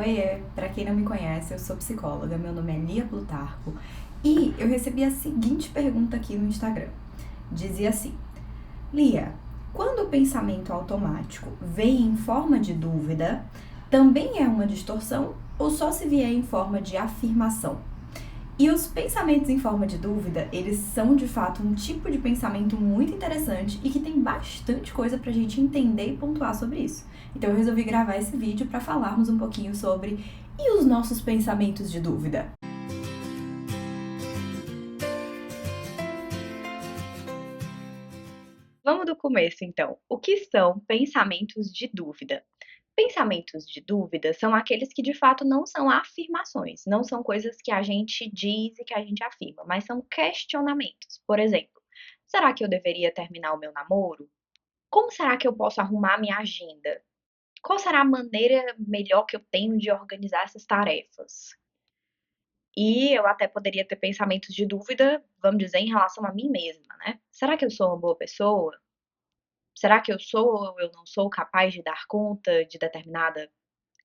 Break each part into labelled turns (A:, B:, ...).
A: Oiê, pra quem não me conhece, eu sou psicóloga, meu nome é Lia Plutarco e eu recebi a seguinte pergunta aqui no Instagram. Dizia assim: Lia, quando o pensamento automático vem em forma de dúvida, também é uma distorção ou só se vier em forma de afirmação? E os pensamentos em forma de dúvida, eles são de fato um tipo de pensamento muito interessante e que tem bastante coisa pra gente entender e pontuar sobre isso. Então eu resolvi gravar esse vídeo para falarmos um pouquinho sobre e os nossos pensamentos de dúvida.
B: Vamos do começo, então. O que são pensamentos de dúvida? Pensamentos de dúvida são aqueles que de fato não são afirmações, não são coisas que a gente diz e que a gente afirma, mas são questionamentos. Por exemplo, será que eu deveria terminar o meu namoro? Como será que eu posso arrumar minha agenda? Qual será a maneira melhor que eu tenho de organizar essas tarefas? E eu até poderia ter pensamentos de dúvida, vamos dizer, em relação a mim mesma, né? Será que eu sou uma boa pessoa? Será que eu sou ou eu não sou capaz de dar conta de determinada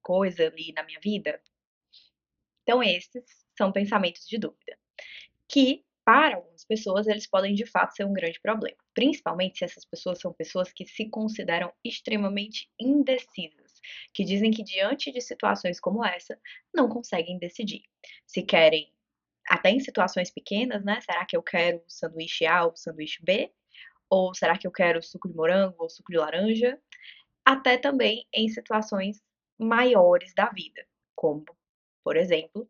B: coisa ali na minha vida? Então, esses são pensamentos de dúvida, que para algumas pessoas eles podem de fato ser um grande problema, principalmente se essas pessoas são pessoas que se consideram extremamente indecisas, que dizem que diante de situações como essa não conseguem decidir. Se querem, até em situações pequenas, né? Será que eu quero o sanduíche A ou o sanduíche B? Ou será que eu quero suco de morango ou suco de laranja? Até também em situações maiores da vida, como, por exemplo,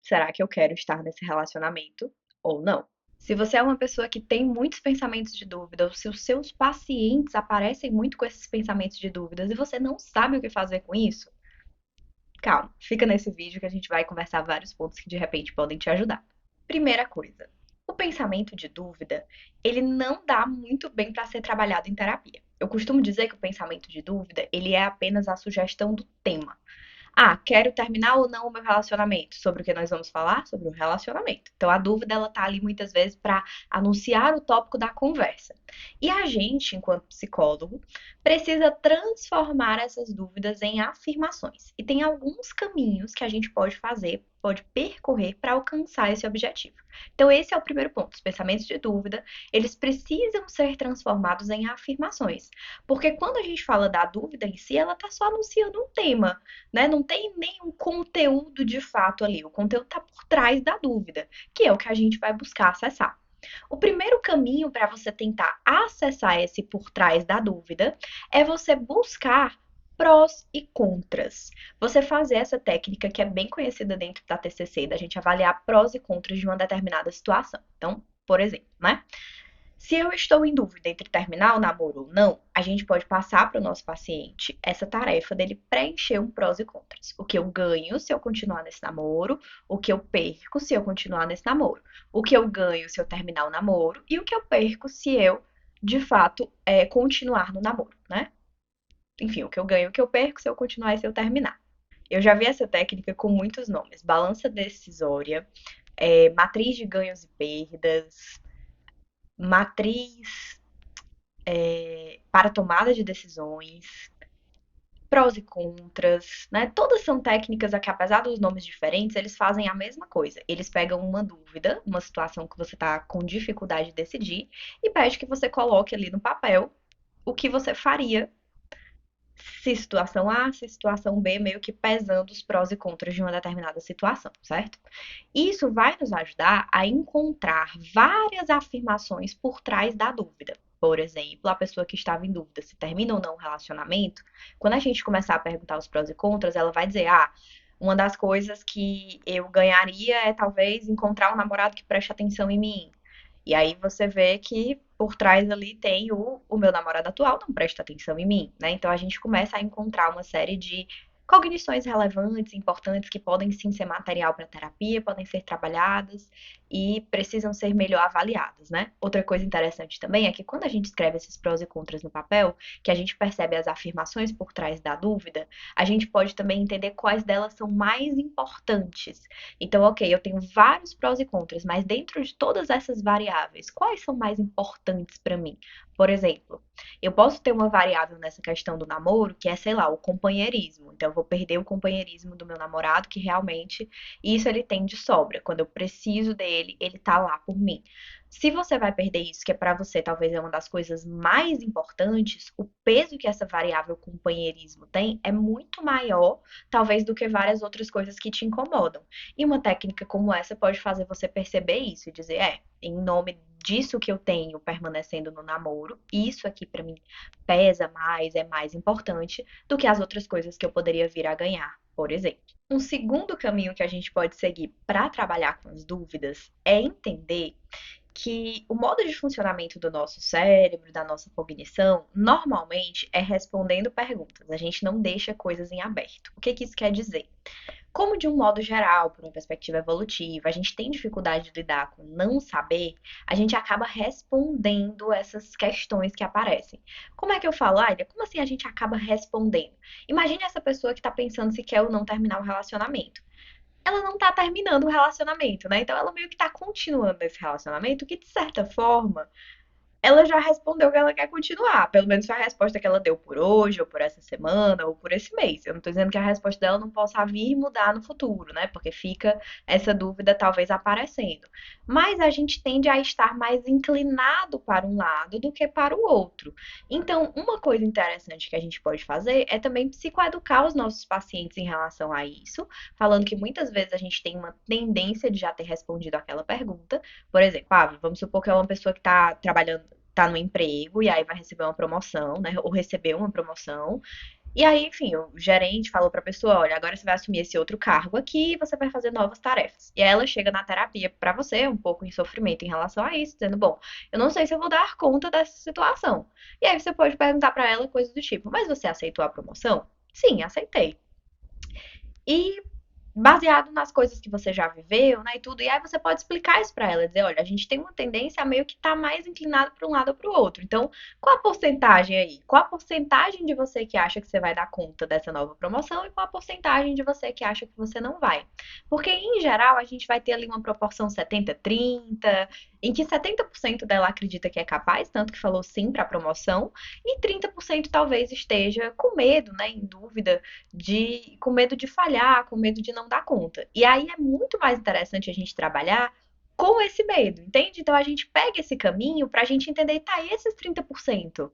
B: será que eu quero estar nesse relacionamento ou não? Se você é uma pessoa que tem muitos pensamentos de dúvida, ou se os seus pacientes aparecem muito com esses pensamentos de dúvidas e você não sabe o que fazer com isso, calma, fica nesse vídeo que a gente vai conversar vários pontos que de repente podem te ajudar. Primeira coisa, o pensamento de dúvida, ele não dá muito bem para ser trabalhado em terapia. Eu costumo dizer que o pensamento de dúvida, ele é apenas a sugestão do tema. Ah, quero terminar ou não o meu relacionamento? Sobre o que nós vamos falar? Sobre o relacionamento. Então a dúvida ela tá ali muitas vezes para anunciar o tópico da conversa. E a gente, enquanto psicólogo, precisa transformar essas dúvidas em afirmações. E tem alguns caminhos que a gente pode fazer, pode percorrer para alcançar esse objetivo. Então esse é o primeiro ponto. Os pensamentos de dúvida, eles precisam ser transformados em afirmações. Porque quando a gente fala da dúvida em si, ela está só anunciando um tema, né? Não tem nenhum conteúdo de fato ali. O conteúdo está por trás da dúvida, que é o que a gente vai buscar acessar. O primeiro caminho para você tentar acessar esse por trás da dúvida é você buscar prós e contras. Você fazer essa técnica que é bem conhecida dentro da TCC, da gente avaliar prós e contras de uma determinada situação. Então, por exemplo, né? Se eu estou em dúvida entre terminar o namoro ou não, a gente pode passar para o nosso paciente essa tarefa dele preencher um prós e contras. O que eu ganho se eu continuar nesse namoro, o que eu perco se eu continuar nesse namoro, o que eu ganho se eu terminar o namoro e o que eu perco se eu, de fato, continuar no namoro, né? Enfim, o que eu ganho, o que eu perco se eu continuar e se eu terminar. Eu já vi essa técnica com muitos nomes: balança decisória, matriz de ganhos e perdas, matriz para tomada de decisões, prós e contras, né? Todas são técnicas que, apesar dos nomes diferentes, eles fazem a mesma coisa. Eles pegam uma dúvida, uma situação que você está com dificuldade de decidir, e pede que você coloque ali no papel o que você faria se situação A, se situação B, meio que pesando os prós e contras de uma determinada situação, certo? Isso vai nos ajudar a encontrar várias afirmações por trás da dúvida. Por exemplo, a pessoa que estava em dúvida se termina ou não o relacionamento, quando a gente começar a perguntar os prós e contras, ela vai dizer: ah, uma das coisas que eu ganharia é talvez encontrar um namorado que preste atenção em mim. E aí você vê que por trás ali tem o meu namorado atual não presta atenção em mim, né? Então a gente começa a encontrar uma série de cognições relevantes, importantes, que podem sim ser material para terapia, podem ser trabalhadas e precisam ser melhor avaliadas, né? Outra coisa interessante também é que quando a gente escreve esses prós e contras no papel, que a gente percebe as afirmações por trás da dúvida, a gente pode também entender quais delas são mais importantes. Então, ok, eu tenho vários prós e contras, mas dentro de todas essas variáveis, quais são mais importantes para mim? Por exemplo, eu posso ter uma variável nessa questão do namoro, que é, sei lá, o companheirismo. Então, eu vou perder o companheirismo do meu namorado, que realmente isso ele tem de sobra. Quando eu preciso dele, ele tá lá por mim. Se você vai perder isso, que é pra você talvez é uma das coisas mais importantes, o peso que essa variável companheirismo tem é muito maior, talvez, do que várias outras coisas que te incomodam. E uma técnica como essa pode fazer você perceber isso e dizer, em nome disso que eu tenho permanecendo no namoro, isso aqui pra mim pesa mais, é mais importante do que as outras coisas que eu poderia vir a ganhar, por exemplo. Um segundo caminho que a gente pode seguir para trabalhar com as dúvidas é entender que o modo de funcionamento do nosso cérebro, da nossa cognição, normalmente é respondendo perguntas. A gente não deixa coisas em aberto. O que que isso quer dizer? Como de um modo geral, por uma perspectiva evolutiva, a gente tem dificuldade de lidar com não saber, a gente acaba respondendo essas questões que aparecem. Como é que eu falo, Aida? Como assim a gente acaba respondendo? Imagine essa pessoa que está pensando se quer ou não terminar o relacionamento. Ela não tá terminando o relacionamento, né? Então ela meio que tá continuando esse relacionamento, que de certa forma ela já respondeu que ela quer continuar. Pelo menos foi a resposta que ela deu por hoje, ou por essa semana, ou por esse mês. Eu não tô dizendo que a resposta dela não possa vir e mudar no futuro, né? Porque fica essa dúvida talvez aparecendo. Mas a gente tende a estar mais inclinado para um lado do que para o outro. Então, uma coisa interessante que a gente pode fazer é também psicoeducar os nossos pacientes em relação a isso, falando que muitas vezes a gente tem uma tendência de já ter respondido aquela pergunta. Por exemplo, vamos supor que é uma pessoa que está trabalhando, tá no emprego e aí vai receber uma promoção, né? Ou recebeu uma promoção. E aí, enfim, o gerente falou pra pessoa, olha, agora você vai assumir esse outro cargo aqui e você vai fazer novas tarefas. E aí ela chega na terapia pra você, um pouco em sofrimento em relação a isso, dizendo, bom, eu não sei se eu vou dar conta dessa situação. E aí você pode perguntar pra ela coisas do tipo, mas você aceitou a promoção? Sim, aceitei. E baseado nas coisas que você já viveu, né, e tudo. E aí você pode explicar isso para ela, dizer, olha, a gente tem uma tendência a meio que estar mais inclinado para um lado ou para o outro. Então, qual a porcentagem aí? Qual a porcentagem de você que acha que você vai dar conta dessa nova promoção e qual a porcentagem de você que acha que você não vai? Porque, em geral, a gente vai ter ali uma proporção 70-30, em que 70% dela acredita que é capaz, tanto que falou sim para a promoção, e 30% talvez esteja com medo, né, em dúvida com medo de falhar, com medo de não dar conta. E aí é muito mais interessante a gente trabalhar com esse medo, entende? Então a gente pega esse caminho pra gente entender, tá, e esses 30%?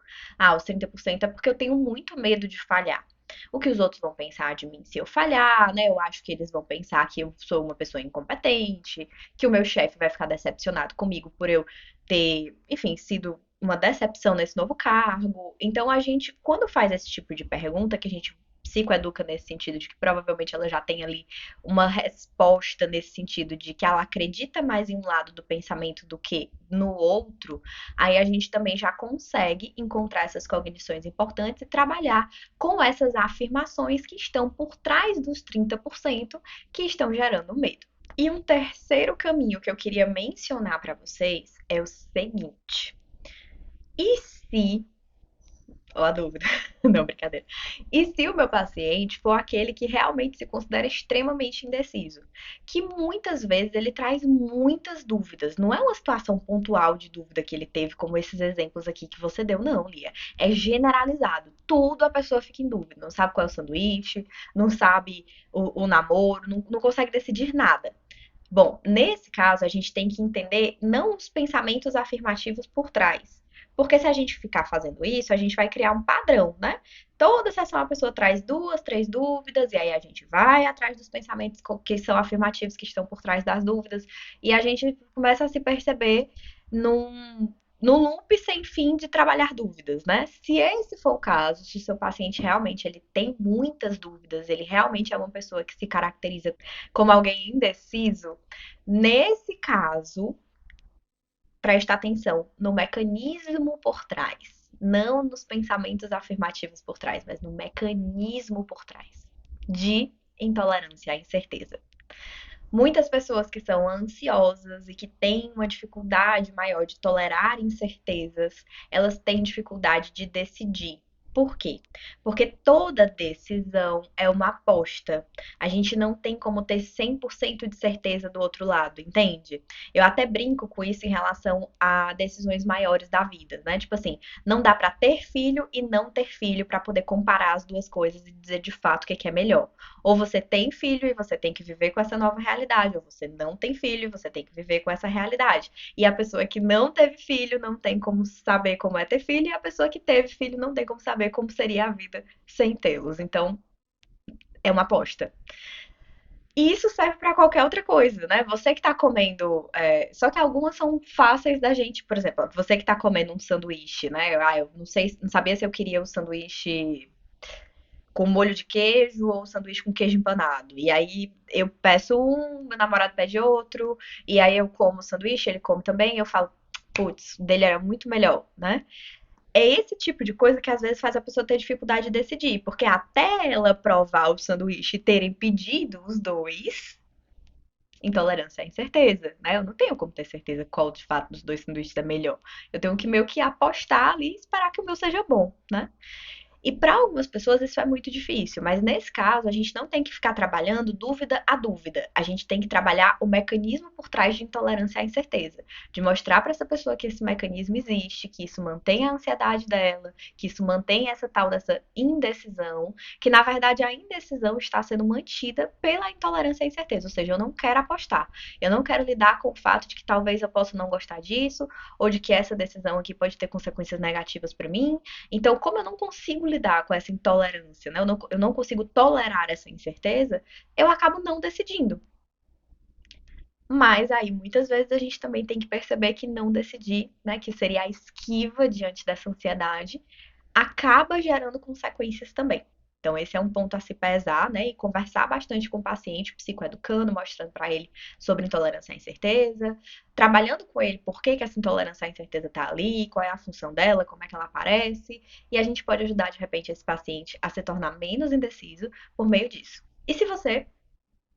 B: Os 30% é porque eu tenho muito medo de falhar. O que os outros vão pensar de mim se eu falhar, né? Eu acho que eles vão pensar que eu sou uma pessoa incompetente, que o meu chefe vai ficar decepcionado comigo por eu ter, enfim, sido uma decepção nesse novo cargo. Então a gente, quando faz esse tipo de pergunta, que a gente psicoeduca nesse sentido de que provavelmente ela já tem ali uma resposta nesse sentido de que ela acredita mais em um lado do pensamento do que no outro, aí a gente também já consegue encontrar essas cognições importantes e trabalhar com essas afirmações que estão por trás dos 30% que estão gerando medo. E um terceiro caminho que eu queria mencionar para vocês é o seguinte: e se Ó a dúvida. Não, brincadeira. E se o meu paciente for aquele que realmente se considera extremamente indeciso? Que muitas vezes ele traz muitas dúvidas. Não é uma situação pontual de dúvida que ele teve, como esses exemplos aqui que você deu, não, Lia. É generalizado. Tudo a pessoa fica em dúvida. Não sabe qual é o sanduíche, não sabe o namoro, não consegue decidir nada. Bom, nesse caso, a gente tem que entender não os pensamentos afirmativos por trás. Porque se a gente ficar fazendo isso, a gente vai criar um padrão, né? Toda sessão a pessoa traz duas, três dúvidas, e aí a gente vai atrás dos pensamentos que são afirmativos que estão por trás das dúvidas, e a gente começa a se perceber num loop sem fim de trabalhar dúvidas, né? Se esse for o caso, se o seu paciente realmente ele tem muitas dúvidas, ele realmente é uma pessoa que se caracteriza como alguém indeciso, nesse caso, presta atenção no mecanismo por trás, não nos pensamentos afirmativos por trás, mas no mecanismo por trás de intolerância à incerteza. Muitas pessoas que são ansiosas e que têm uma dificuldade maior de tolerar incertezas, elas têm dificuldade de decidir. Por quê? Porque toda decisão é uma aposta. A gente não tem como ter 100% de certeza do outro lado, entende? Eu até brinco com isso em relação a decisões maiores da vida, né? Tipo assim, não dá pra ter filho e não ter filho pra poder comparar as duas coisas e dizer de fato o que é melhor. Ou você tem filho e você tem que viver com essa nova realidade, ou você não tem filho e você tem que viver com essa realidade. E a pessoa que não teve filho não tem como saber como é ter filho, e a pessoa que teve filho não tem como saber como seria a vida sem tê-los. Então, é uma aposta. E isso serve para qualquer outra coisa, né? Você que tá comendo. Só que algumas são fáceis da gente, por exemplo, você que tá comendo um sanduíche, né? Ah, eu não sei, não sabia se eu queria o sanduíche com molho de queijo ou sanduíche com queijo empanado. E aí eu peço um, meu namorado pede outro, e aí eu como o sanduíche, ele come também, e eu falo, putz, o dele era muito melhor, né? É esse tipo de coisa que às vezes faz a pessoa ter dificuldade de decidir, porque até ela provar o sanduíche e terem pedido os dois, intolerância à incerteza, né? Eu não tenho como ter certeza qual de fato dos dois sanduíches é melhor. Eu tenho que meio que apostar ali e esperar que o meu seja bom, né? E para algumas pessoas isso é muito difícil, mas nesse caso a gente não tem que ficar trabalhando dúvida a dúvida. A gente tem que trabalhar o mecanismo por trás de intolerância à incerteza, de mostrar para essa pessoa que esse mecanismo existe, que isso mantém a ansiedade dela, que isso mantém essa tal dessa indecisão, que na verdade a indecisão está sendo mantida pela intolerância à incerteza, ou seja, eu não quero apostar, eu não quero lidar com o fato de que talvez eu possa não gostar disso, ou de que essa decisão aqui pode ter consequências negativas para mim. Então, como eu não consigo lidar com essa intolerância, né? Eu não consigo tolerar essa incerteza, eu acabo não decidindo. Mas aí, muitas vezes, a gente também tem que perceber que não decidir, né? Que seria a esquiva diante dessa ansiedade, acaba gerando consequências também. Então, esse é um ponto a se pesar, né? E conversar bastante com o paciente, psicoeducando, mostrando para ele sobre intolerância à incerteza, trabalhando com ele por que essa intolerância à incerteza está ali, qual é a função dela, como é que ela aparece, e a gente pode ajudar, de repente, esse paciente a se tornar menos indeciso por meio disso. E se você,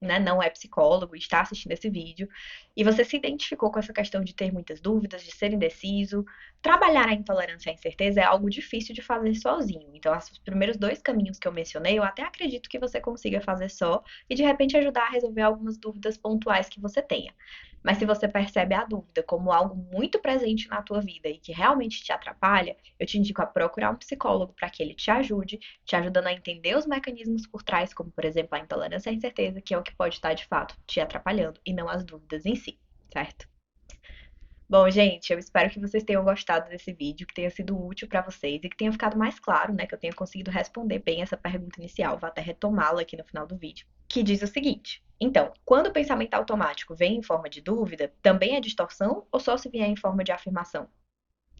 B: né, não é psicólogo e está assistindo esse vídeo, e você se identificou com essa questão de ter muitas dúvidas, de ser indeciso, trabalhar a intolerância à incerteza é algo difícil de fazer sozinho. Então, os primeiros dois caminhos que eu mencionei, eu até acredito que você consiga fazer só e de repente ajudar a resolver algumas dúvidas pontuais que você tenha. Mas se você percebe a dúvida como algo muito presente na tua vida e que realmente te atrapalha, eu te indico a procurar um psicólogo para que ele te ajude, te ajudando a entender os mecanismos por trás, como por exemplo a intolerância à incerteza, que é o que pode estar de fato te atrapalhando e não as dúvidas em si, certo? Bom, gente, eu espero que vocês tenham gostado desse vídeo, que tenha sido útil para vocês e que tenha ficado mais claro, né, que eu tenha conseguido responder bem essa pergunta inicial. Vou até retomá-la aqui no final do vídeo, que diz o seguinte: então, quando o pensamento automático vem em forma de dúvida, também é distorção ou só se vier em forma de afirmação?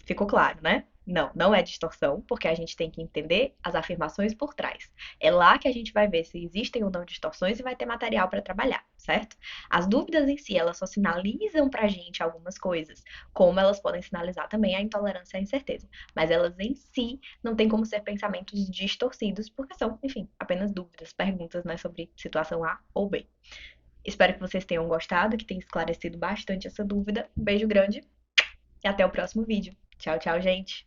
B: Ficou claro, né? Não, não é distorção, porque a gente tem que entender as afirmações por trás. É lá que a gente vai ver se existem ou não distorções e vai ter material para trabalhar, certo? As dúvidas em si, elas só sinalizam para a gente algumas coisas, como elas podem sinalizar também a intolerância à incerteza. Mas elas em si não têm como ser pensamentos distorcidos, porque são, enfim, apenas dúvidas, perguntas, né, sobre situação A ou B. Espero que vocês tenham gostado, que tenha esclarecido bastante essa dúvida. Um beijo grande e até o próximo vídeo. Tchau, tchau, gente!